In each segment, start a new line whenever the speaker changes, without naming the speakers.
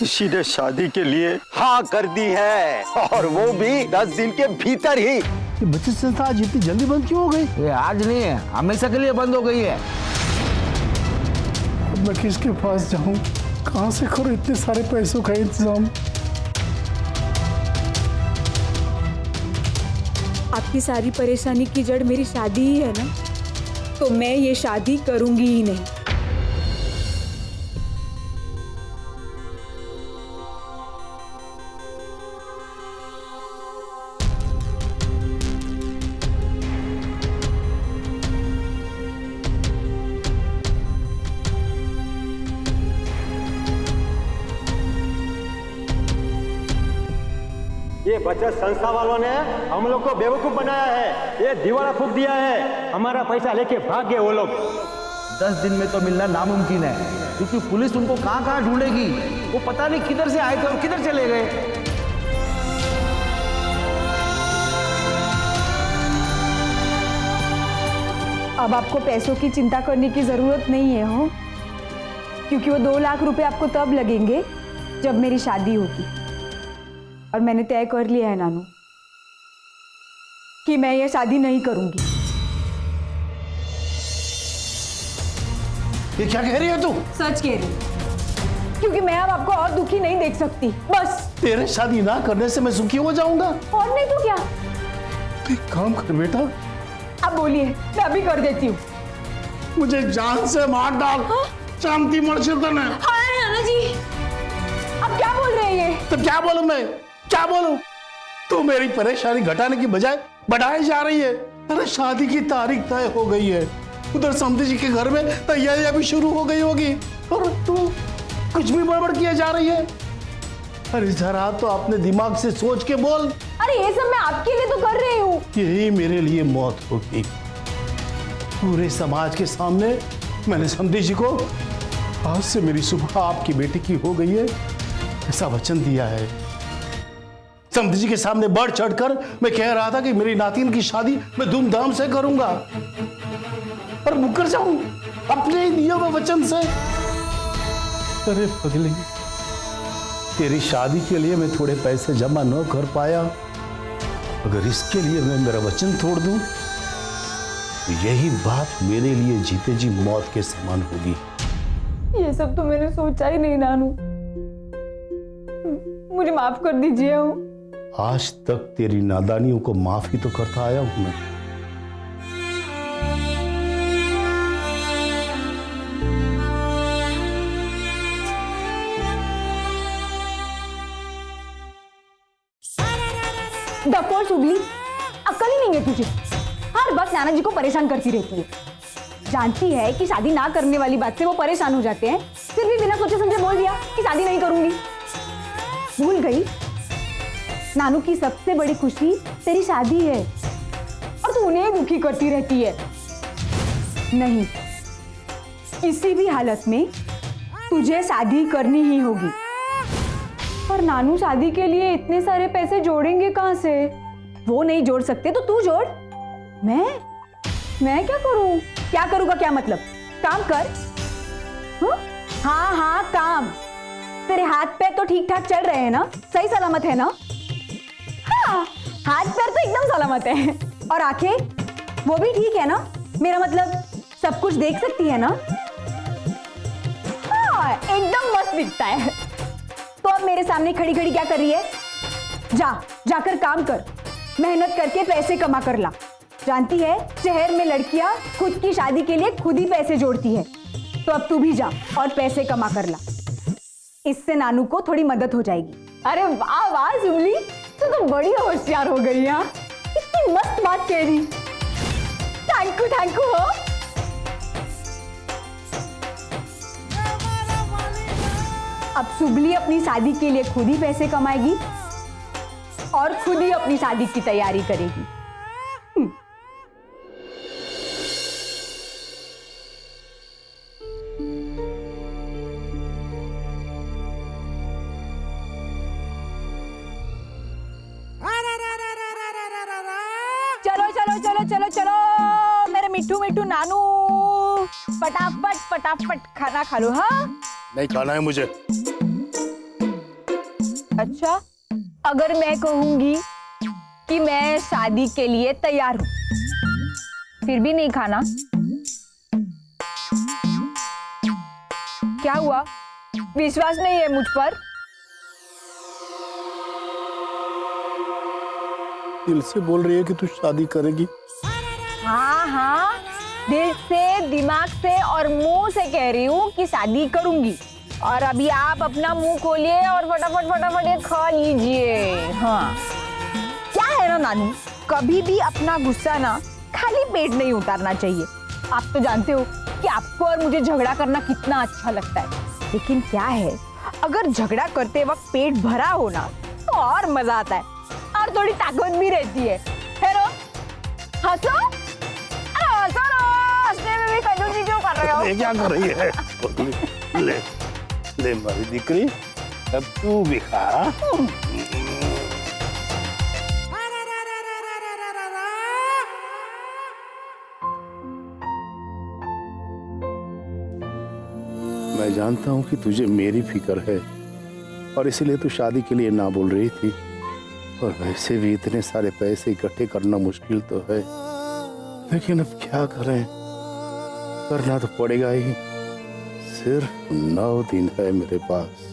किसी ने शादी के लिए हाँ कर दी है, और वो भी 10 दिन के भीतर ही।
ये बचत संस्था आज इतनी जल्दी बंद क्यों हो गई?
ये आज नहीं है, हमेशा के लिए बंद हो गई है।
अब मैं किसके पास जाऊं? कहां से करूं इतने सारे पैसों का इंतजाम?
आपकी सारी परेशानी की जड़ मेरी शादी ही है ना, तो मैं ये शादी करूंगी ही नहीं।
ये बचत संस्था वालों ने हम लोग को बेवकूफ बनाया है, ये दीवारा फूंक दिया है, हमारा पैसा लेके भाग गए वो लोग।
10 दिन में तो मिलना नामुमकिन है, क्योंकि पुलिस उनको कहां कहां ढूंढेगी। वो पता नहीं किधर से आए थे और किधर चले गए।
अब आपको पैसों की चिंता करने की जरूरत नहीं है हो, क्योंकि वो 2 लाख रुपए आपको तब लगेंगे जब मेरी शादी होगी। और मैंने तय कर लिया है नानू कि मैं ये शादी नहीं करूंगी।
ये क्या कह रही है तू?
सच कह रही हूं, क्योंकि मैं अब आपको और दुखी नहीं देख सकती। बस
तेरे शादी ना करने से मैं सुखी हो जाऊंगा?
और नहीं तो क्या।
तो एक काम कर बेटा,
आप बोलिए, मैं अभी कर देती हूँ।
मुझे जान से मार डाल। शांति मर्शिदन है।
हाँ नाना जी, अब क्या बोल रहे हैं ये?
तो क्या बोलूं मैं? क्या बोलूं? तू मेरी परेशानी घटाने की बजाय बढ़ाई जा रही है। अरे शादी की तारीख तय हो गई है, उधर समधी जी के घर में तैयारियां भी शुरू हो गई होगी, और तू कुछ भी बड़बड़ किए जा रही है। अरे जरा तो अपने दिमाग से सोच के बोल।
अरे ये सब मैं आपके लिए तो कर रही हूँ।
यही मेरे लिए मौत होगी। पूरे समाज के सामने मैंने समधी जी को आज से मेरी सुबह आपकी बेटी की हो गई है ऐसा वचन दिया है। समधी जी के सामने बढ़ चढ़कर मैं कह रहा था कि मेरी नातिन की शादी मैं धूमधाम से करूंगा, और मुकर जाऊं अपने ही दिए हुए वचन से। अरे पगली, तेरी शादी के लिए मैं थोड़े पैसे जमा न कर पाया, अगर इसके लिए मैं मेरा वचन तोड़ दूं तो यही बात मेरे लिए जीते जी मौत के समान होगी।
ये सब तो मैंने सोचा ही नहीं नानू, मुझे माफ कर दीजिए।
आज तक तेरी नादानियों को माफ ही तो करता आया हूं मैं।
डफोर सुगली, अक्ल ही नहीं है तुझे। हर वक्त नाना जी को परेशान करती रहती है। जानती है कि शादी ना करने वाली बात से वो परेशान हो जाते हैं, फिर भी बिना सोचे समझे बोल दिया कि शादी नहीं करूंगी। भूल गई नानू की सबसे बड़ी खुशी तेरी शादी है, और तू उन्हें दुखी करती रहती है। नहीं, किसी भी हालत में तुझे शादी करनी ही होगी। पर नानू शादी के लिए इतने सारे पैसे जोड़ेंगे कहां से? वो नहीं जोड़ सकते तो तू जोड़। मैं क्या करूं? क्या करूंगा? क्या मतलब? काम कर। हाँ काम। तेरे हाथ पैर तो ठीक ठाक चल रहे हैं ना? सही सलामत है ना? हाँ, हाथ पैर तो एकदम सलामत है। और आंखें वो भी ठीक है ना? मेरा मतलब सब कुछ देख सकती है ना? हाँ, एकदम मस्त दिखता है। तो अब मेरे सामने खड़ी खड़ी क्या कर रही है? जाकर काम कर, मेहनत करके पैसे कमा कर ला। जानती है शहर में लड़कियां खुद की शादी के लिए खुद ही पैसे जोड़ती है। तो अब तू भी जा और पैसे कमा कर ला, इससे नानू को थोड़ी मदद हो जाएगी। अरे वाह वाह जुबली, तू तो बड़ी होशियार हो गई। यहाँ इतनी मस्त बात कह रही। थैंक यू हो। अब सुबली अपनी शादी के लिए खुद ही पैसे कमाएगी और खुद ही अपनी शादी की तैयारी करेगी। चलो मेरे मिट्टू नानू, फटाफट खाना खा लो। हाँ,
नहीं खाना है मुझे।
अच्छा, अगर मैं कहूंगी कि मैं शादी के लिए तैयार हूं, फिर भी नहीं खाना? क्या हुआ, विश्वास नहीं है मुझ पर?
दिल से बोल रही है कि तू शादी करेगी?
हाँ हाँ, दिल से, दिमाग से और मुंह से कह रही हूँ कि शादी करूंगी। और अभी आप अपना मुंह खोलिए और फटाफट फटाफट ये खा लीजिए। हाँ, क्या है ना नानू, कभी भी अपना गुस्सा ना खाली पेट नहीं उतारना चाहिए। आप तो जानते हो कि आपको और मुझे झगड़ा करना कितना अच्छा लगता है, लेकिन क्या है, अगर झगड़ा करते वक्त पेट भरा हो ना तो और मजा आता है और थोड़ी ताकत भी रहती है। हेलो, हंसो, अरे हंसो ना, हंसने में भी कंजूसी क्यों कर रहे हो?
ये क्या कर रही है? ले ले मारी दीकरी, अब तू भी खा। मैं जानता हूं कि तुझे मेरी फिक्र है और इसीलिए तू शादी के लिए ना बोल रही थी, और वैसे भी इतने सारे पैसे इकट्ठे करना मुश्किल तो है, लेकिन अब क्या करें, करना तो पड़ेगा ही। सिर्फ 9 दिन है मेरे पास।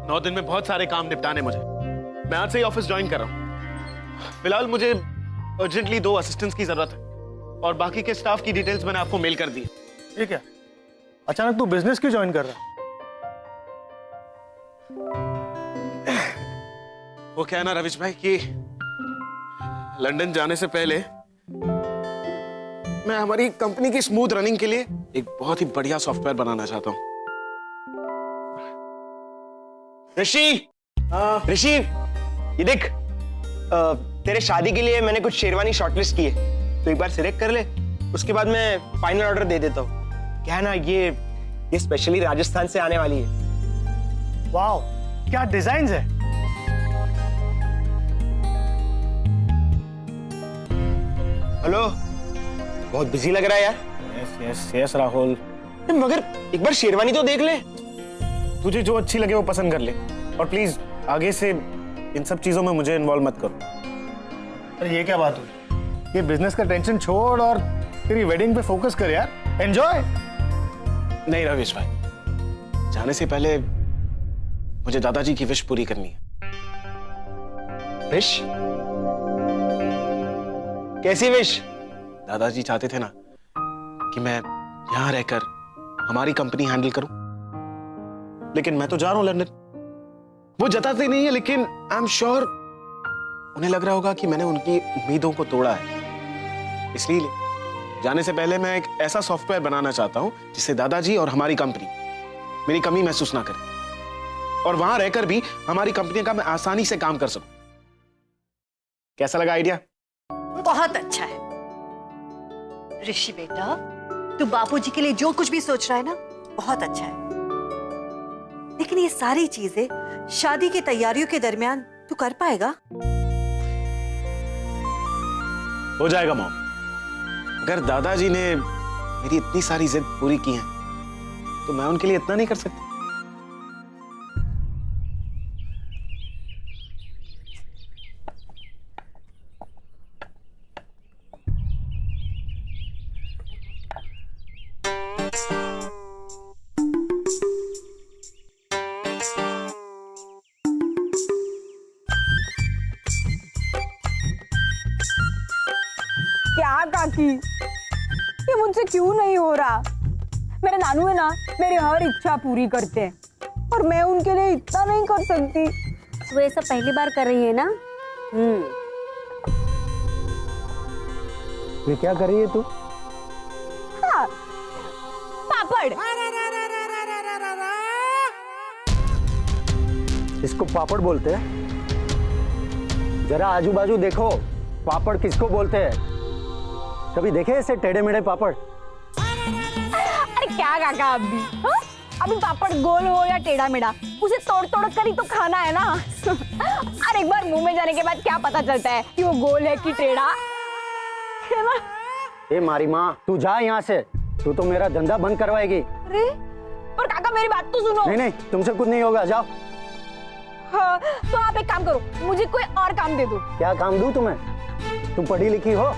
नौ दिन में बहुत सारे काम निपटाने मुझे। मैं आज से ही ऑफिस ज्वाइन कर रहा हूँ। फिलहाल मुझे अर्जेंटली 2 असिस्टेंट्स की जरूरत है और बाकी के स्टाफ की डिटेल्स मैंने आपको मेल कर दी।
ठीक है, अचानक तू बिजनेस क्यों ज्वाइन कर रहा?
वो क्या है ना रविश भाई कि लंदन जाने से पहले मैं हमारी कंपनी की स्मूथ रनिंग के लिए एक बहुत ही बढ़िया सॉफ्टवेयर बनाना चाहता हूँ।
ऋषि, ऋषि, ये देख, तेरे शादी के लिए मैंने कुछ शेरवानी शॉर्टलिस्ट की है, तो एक बार सिलेक्ट कर ले, उसके बाद मैं फाइनल ऑर्डर दे देता हूँ। क्या है ना, ये स्पेशली राजस्थान से आने वाली है।
वाओ, क्या डिजाइन्स है।
हेलो, बहुत बिजी लग रहा है यार।
यस यस राहुल,
मगर एक बार शेरवानी तो देख ले।
तुझे जो अच्छी लगे वो पसंद कर ले, और प्लीज आगे से इन सब चीजों में मुझे इन्वॉल्व मत करो। अरे ये क्या बात हुई? ये बिजनेस का टेंशन छोड़ और तेरी वेडिंग पे फोकस कर यार, एंजॉय।
नहीं रविश भाई, जाने से पहले मुझे दादाजी की विश पूरी करनी है।
विश? कैसी विश?
दादाजी चाहते थे ना कि मैं यहां रहकर हमारी कंपनी हैंडल करूं, लेकिन मैं तो जा रहा हूं लंदन। वो जताते नहीं है, लेकिन आई एम श्योर उन्हें लग रहा होगा कि मैंने उनकी उम्मीदों को तोड़ा है। इसलिए जाने से पहले मैं एक ऐसा सॉफ्टवेयर बनाना चाहता हूं जिससे दादाजी और हमारी कंपनी मेरी कमी महसूस ना करे, और वहां रहकर भी हमारी कंपनी का मैं आसानी से काम कर सकूं। कैसा लगा आइडिया?
बहुत अच्छा है ऋषि बेटा, तू बापूजी के लिए जो कुछ भी सोच रहा है ना, बहुत अच्छा है। लेकिन ये सारी चीजें शादी की तैयारियों के दरमियान तू कर पाएगा?
हो जाएगा मॉम। अगर दादाजी ने मेरी इतनी सारी जिद पूरी की है तो मैं उनके लिए इतना नहीं कर सकता?
क्या काकी, ये मुझसे क्यों नहीं हो रहा? मेरे नानू है ना, मेरी हर इच्छा पूरी करते हैं, और मैं उनके लिए इतना नहीं कर सकती।
वो ये सब पहली बार कर रही है ना?
ये क्या कर रही है तू?
हाँ, पापड़।
इसको पापड़ बोलते हैं? जरा आजू बाजू देखो, पापड़ किसको बोलते हैं? कभी देखे ऐसे टेढ़े मेढ़े पापड़?
अरे क्या काका, अभी हाँ? अभी पापड़ गोल हो या टेढ़ा मेढ़ा, उसे तोड़ तोड़ कर ही तो खाना है ना। और एक बार मुंह में जाने के बाद क्या पता चलता है कि वो गोल है कि टेढ़ा, है ना?
ए मारी माँ, तू जा यहाँ से, तू तो मेरा धंधा बंद करवाएगी।
अरे पर काका मेरी बात तो सुनो।
नहीं नहीं, तुमसे कुछ नहीं होगा, जाओ।
हाँ, तो आप एक काम करो, मुझे कोई और काम दे दो।
क्या काम दूं तुम्हें? तुम पढ़ी लिखी हो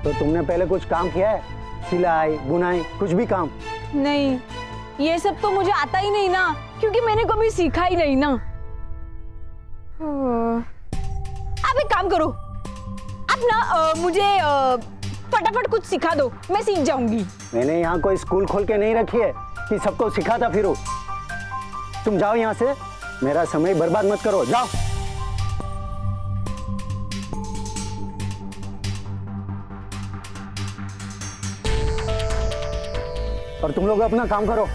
तो तुमने पहले कुछ काम किया है? सिलाई बुनाई कुछ भी काम?
नहीं, ये सब तो मुझे आता ही नहीं ना, क्योंकि मैंने कभी सीखा ही नहीं ना। आप एक काम करो, आप ना मुझे फटाफट कुछ सिखा दो, मैं सीख जाऊंगी।
मैंने यहाँ कोई स्कूल खोल के नहीं रखी है कि सबको सिखाता फिरूं। तुम जाओ यहाँ से, मेरा समय बर्बाद मत करो, जाओ। और तुम लोग अपना काम करो।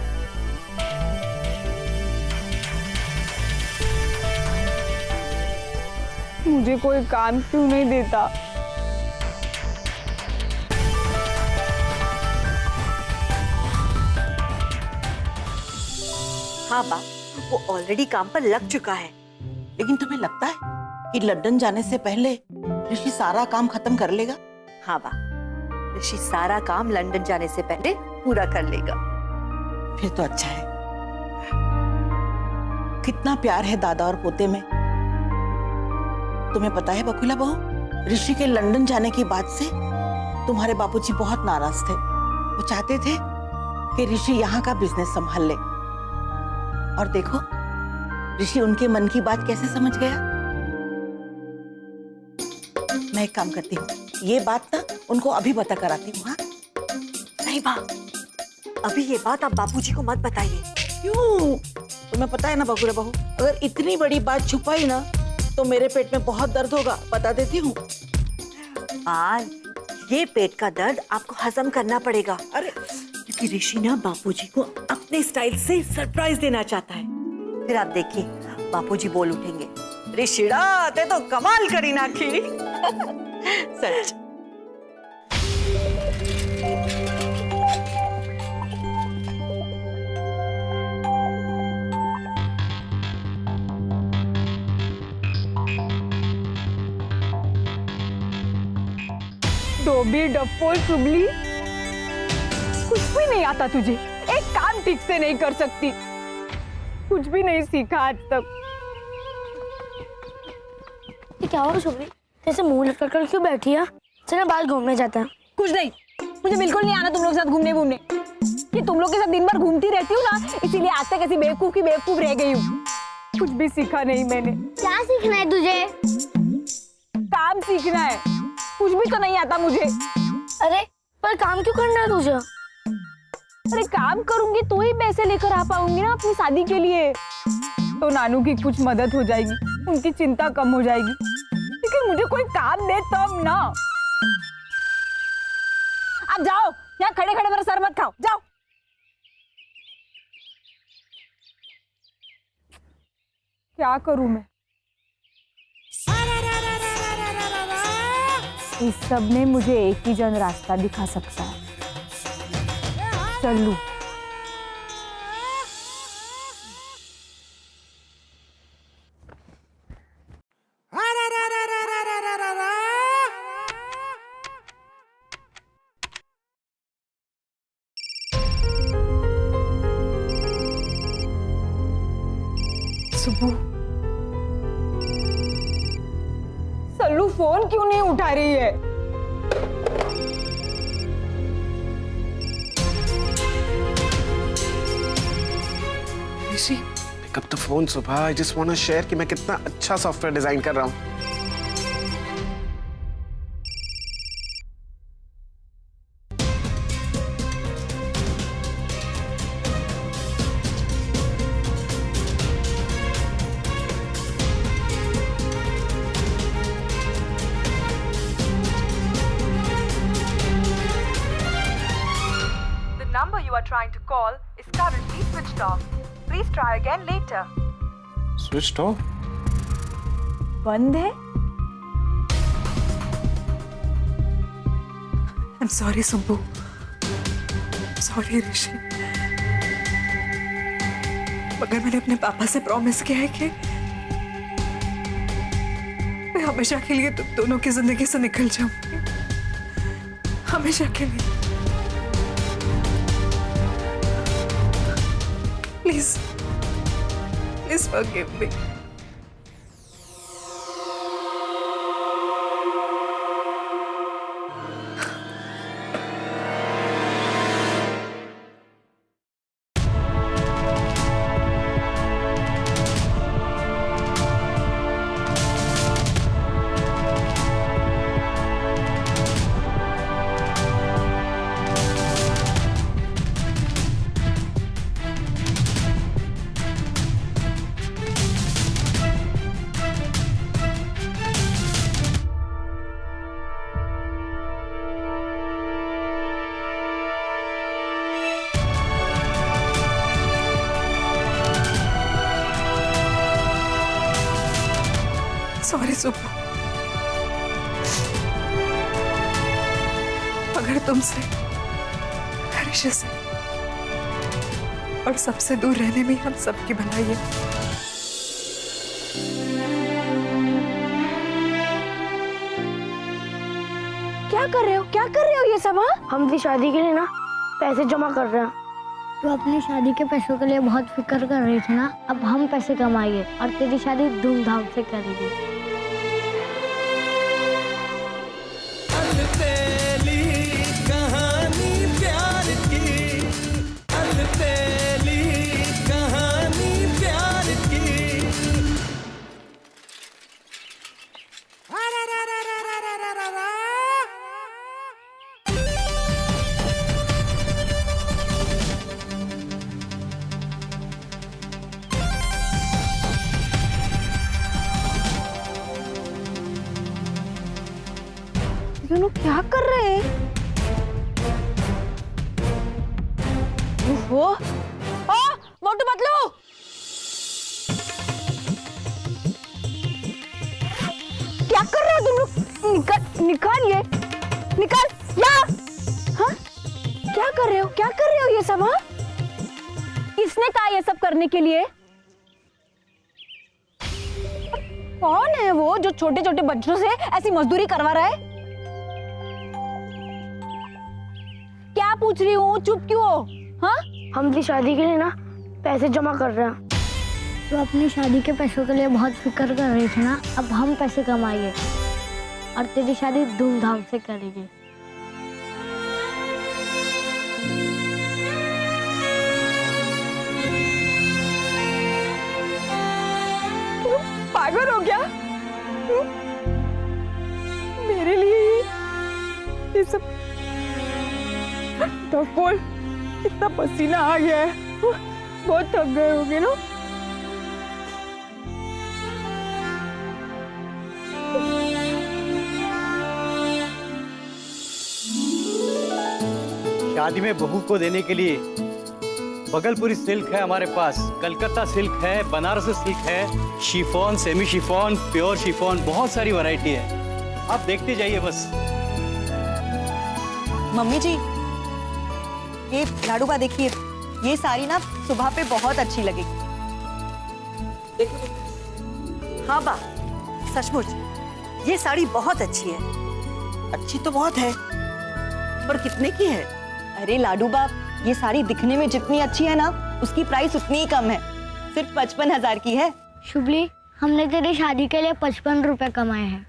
मुझे कोई काम क्यों नहीं देता?
हाँ बा, वो ऑलरेडी काम पर लग चुका है।
लेकिन तुम्हें लगता है कि लंदन जाने से पहले ऋषि सारा काम खत्म कर लेगा?
हाँ बा, ऋषि सारा काम लंदन जाने से पहले पूरा कर लेगा।
फिर तो अच्छा है। कितना प्यार है दादा और पोते में। तुम्हें पता है बकुला बहू, ऋषि के लंदन जाने की बात से तुम्हारे बापूजी बहुत नाराज थे। वो चाहते थे कि ऋषि यहाँ का बिजनेस संभाल ले, और देखो ऋषि उनके मन की बात कैसे समझ गया। मैं एक काम करती हूँ, ये बात ना उनको अभी बता कर आती हूँ। हाँ
नहीं बा, अभी ये बात आप बापूजी को मत बताइए।
क्यों? तुम्हें पता है ना बकुला बहू, अगर इतनी बड़ी बात छुपाई ना तो मेरे पेट में बहुत दर्द होगा, बता देती हूँ।
ये पेट का दर्द आपको हजम करना पड़ेगा।
अरे
क्योंकि ऋषि ना बापूजी को अपने स्टाइल से सरप्राइज देना चाहता है। फिर आप देखिए, बापूजी बोल उठेंगे, ऋषिड़ा ते तो कमाल करी नाखी। सच।
डोबी डप्पोल चुगली, कुछ भी नहीं आता तुझे, एक काम ठीक से नहीं कर सकती, कुछ भी नहीं सीखा आज तक।
ये क्या हो रहा शुभ्री? जैसे मुंह लटक कर क्यों बैठी है? चलो बाहर घूमने जाते हैं।
कुछ नहीं, मुझे बिल्कुल नहीं आना तुम लोग के साथ घूमने घूमने। ये तुम लोग के साथ दिन भर घूमती रहती हूँ ना, इसीलिए आज तक ऐसी बेवकूफ की बेवकूफ रह गई हूँ। कुछ भी सीखा नहीं मैंने।
क्या सीखना है तुझे?
काम सीखना है, कुछ भी तो नहीं आता मुझे।
अरे पर काम क्यों करना है तुझे?
अरे काम करूंगी तो ही पैसे लेकर आ पाऊंगी ना अपनी शादी के लिए, तो नानू की कुछ मदद हो जाएगी, उनकी चिंता कम हो जाएगी। लेकिन मुझे कोई काम दे तब ना। आप जाओ, यहाँ खड़े खड़े मेरा सर मत खाओ, जाओ। क्या करूं मैं? इस सब में मुझे एक ही जन रास्ता दिखा सकता है, चलू। सुबह सल्लू फोन क्यों नहीं उठा रही है?
ऋषि, pick up the phone, सुबह। I just want to share कि मैं कितना अच्छा सॉफ्टवेयर डिजाइन कर रहा हूँ।
number you are trying to call is currently switched off. Please try again later.
Switched off?
बंद है?
I'm sorry, Sumbu. Sorry, ऋषि। मगर मैंने अपने पापा से प्रॉमिस किया है कि मैं हमेशा के लिए तुम दोनों की जिंदगी से निकल जाऊंगी। हमेशा के लिए। Please please forgive me. Sorry Suppu, अगर तुमसे, हरीश से और सबसे दूर रहने में हम सबकी भलाई है।
क्या कर रहे हो, क्या कर रहे हो ये सब? हम भी शादी के लिए ना पैसे जमा कर रहे हैं। तो अपनी शादी के पैसों के लिए बहुत फिक्र कर रही थी ना, अब हम पैसे कमाएंगे और तेरी शादी धूमधाम से करेंगे।
ये लोग क्या कर रहे हैं? वो मोटू पतलू, क्या कर रहे हो तुम लोग? निकाल ये, निकाल या। हाँ, क्या कर रहे हो, क्या कर रहे हो ये सब? हाँ, किसने कहा ये सब करने के लिए? कौन है वो जो छोटे छोटे बच्चों से ऐसी मजदूरी करवा रहा है? क्या पूछ रही हूँ, चुप क्यों हो? हाँ,
हम भी शादी के लिए ना पैसे जमा कर रहे हैं। तो अपनी शादी के पैसों के लिए बहुत फिक्र कर रही थी ना, अब हम पैसे कमाएंगे और तेरी शादी धूमधाम से करेंगे।
पागल हो गया? मेरे लिए ये सब बोल, इतना पसीना आ गया है, बहुत थक गए होंगे ना?
शादी में बहू को देने के लिए बगलपुरी सिल्क है हमारे पास, कलकत्ता सिल्क है, बनारसी सिल्क है, chiffon, semi chiffon, pure chiffon, बहुत सारी वैरायटी है। आप देखते जाइए बस।
मम्मी जी, ये लाडूबा देखिए, ये साड़ी ना सुबह पे बहुत अच्छी लगेगी। देखो। हाँ बा, सचमुच ये साड़ी बहुत अच्छी है।
अच्छी तो बहुत है,
पर कितने की है? अरे लाडूबा, ये साड़ी दिखने में जितनी अच्छी है ना, उसकी प्राइस उतनी ही कम है, सिर्फ 55,000 की है।
शुभली, हमने तेरी शादी के लिए 55 रुपए कमाए हैं।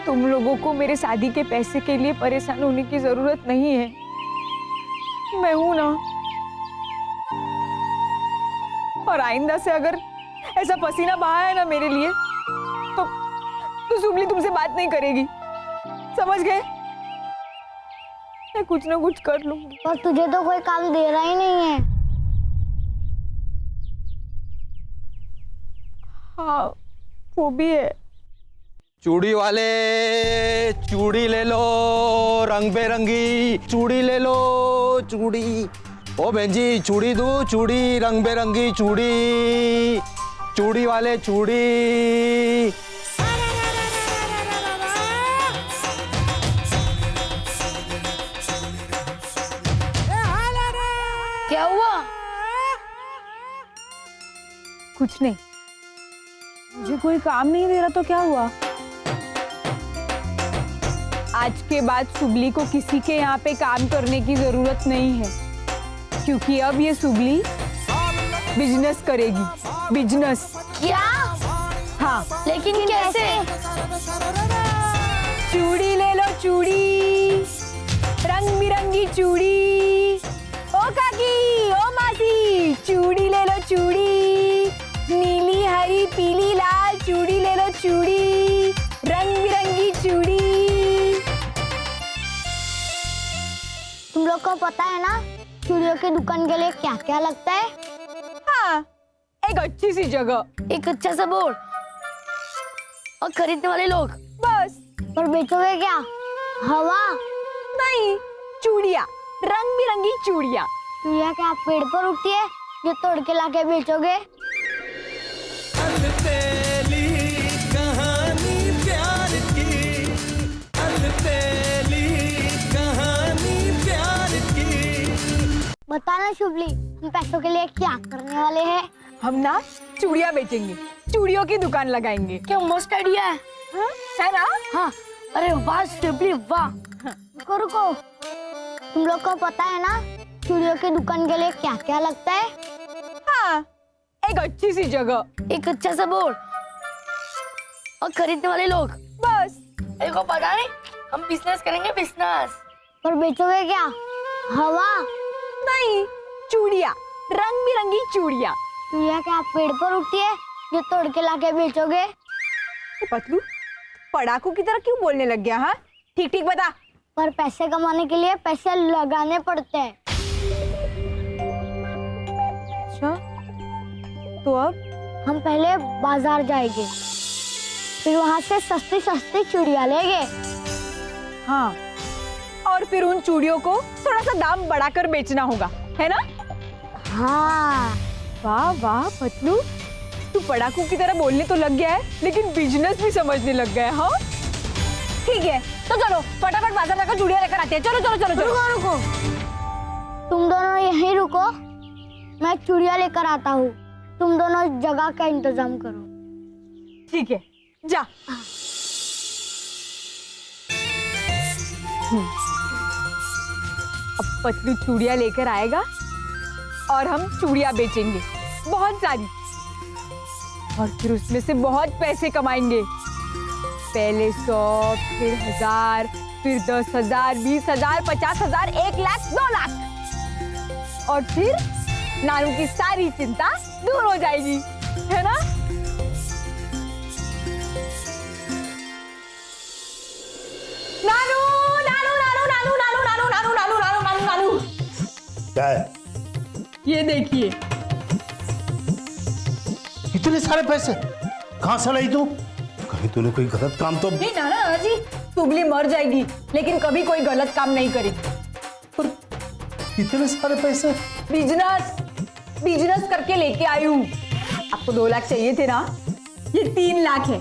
तुम लोगों को मेरे शादी के पैसे के लिए परेशान होने की जरूरत नहीं है, मैं हूं ना। और आइंदा से अगर ऐसा पसीना बहा है ना मेरे लिए, तो शुभली तुमसे बात नहीं करेगी, समझ गए? मैं कुछ ना कुछ कर लूंगी।
पर तुझे तो कोई काम दे रहा ही नहीं है।
हाँ, वो भी है।
चूड़ी वाले, चूड़ी ले लो, रंग बेरंगी चूड़ी ले लो, चूड़ी। ओ बहन जी, चूड़ी दो, चूड़ी, रंग बेरंगी चूड़ी, चूड़ी वाले चूड़ी।
क्या हुआ?
कुछ नहीं, मुझे कोई काम नहीं दे रहा तो क्या हुआ? आज के बाद सुबली को किसी के यहाँ पे काम करने की जरूरत नहीं है, क्योंकि अब ये सुबली बिजनेस करेगी। बिजनेस।
क्या?
हाँ,
लेकिन कैसे?
चूड़ी ले लो, चूड़ी, रंग बिरंगी चूड़ी। ओ काकी, ओ मासी, चूड़ी ले लो, चूड़ी, नीली हरी पीली लाल चूड़ी ले लो, चूड़ी, रंग बिरंगी चूड़ी।
तुम लोग को पता है ना चूड़ियों की दुकान के लिए क्या क्या लगता है?
हाँ, एक अच्छी सी जगह,
एक अच्छा सा बोर्ड और खरीदने वाले लोग।
बस।
और बेचोगे क्या? हवा?
नहीं, चूड़िया, रंग बिरंगी चूड़िया।
चूड़िया क्या पेड़ पर उगती है जो तोड़ के लाके बेचोगे? बताना शुभली, हम पैसों के लिए क्या करने वाले हैं?
हम ना चूड़िया बेचेंगे, चूड़ियों की दुकान लगाएंगे।
क्या मस्त आइडिया है।
हाँ? है ना?
हाँ, अरे वाह शुभली वाह। रुको रुको, तुम लोग को पता है ना चूड़ियों की दुकान के लिए क्या क्या लगता है?
हाँ, एक अच्छी सी जगह,
एक अच्छा सा बोर्ड और खरीदने वाले लोग।
बस।
मेरे को पता नहीं, हम बिजनेस करेंगे बिजनेस। और बेचोगे क्या? हवा?
नहीं, चूड़िया, रंग बिरंगी चूड़िया।
चूड़िया क्या पेड़ पर उगती है जो तोड़ के लाके बेचोगे?
पतलू, पढ़ाकू की तरह क्यों बोलने लग गया? हाँ, ठीक ठीक बता।
पर पैसे कमाने के लिए पैसे लगाने पड़ते हैं।
अच्छा, तो अब
हम पहले बाजार जाएंगे, फिर वहाँ से सस्ती सस्ती चूड़ियाँ लेंगे।
हाँ, और फिर उन चूड़ियों को थोड़ा सा दाम बढ़ाकर बेचना होगा, है ना?
हाँ।
वाह वाह पतलू, तू पढ़ाकू की तरह बोलने तो लग गया है, लेकिन बिजनेस भी समझने लग गया है। हाँ, ठीक है, तो चलो फटाफट बाजार जाकर चूड़ियाँ लेकर आते हैं। चलो चलो चलो चलो।
रुको रुको, तुम दोनों यहीं रुको, मैं चूड़ियाँ लेकर आता हूँ। तुम दोनों जगह का इंतजाम करो।
ठीक है, जा। अब पतलू चूड़ियाँ लेकर आएगा और हम चूड़ियाँ बेचेंगे, बहुत सारी, और फिर उसमें से बहुत पैसे कमाएंगे। पहले 100, फिर 1000, फिर 10,000, 20,000, 50,000, 1 लाख, 2 लाख, और फिर नानू की सारी चिंता दूर हो जाएगी, है ना? नानू नानू नानू नानू नानू नानू नानू नानू नानू नानू नानू।
क्या है?
ये देखिए,
इतने सारे पैसे कहाँ से लाई तू? कहीं तूने कोई गलत काम तो
नहीं? नाना नाना जी, सुबली मर जाएगी लेकिन कभी कोई गलत काम नहीं करेगी।
पर इतने सारे पैसे?
बिजनेस करके लेके आई हूँ। आपको 2 लाख चाहिए थे ना? ये 3 लाख है।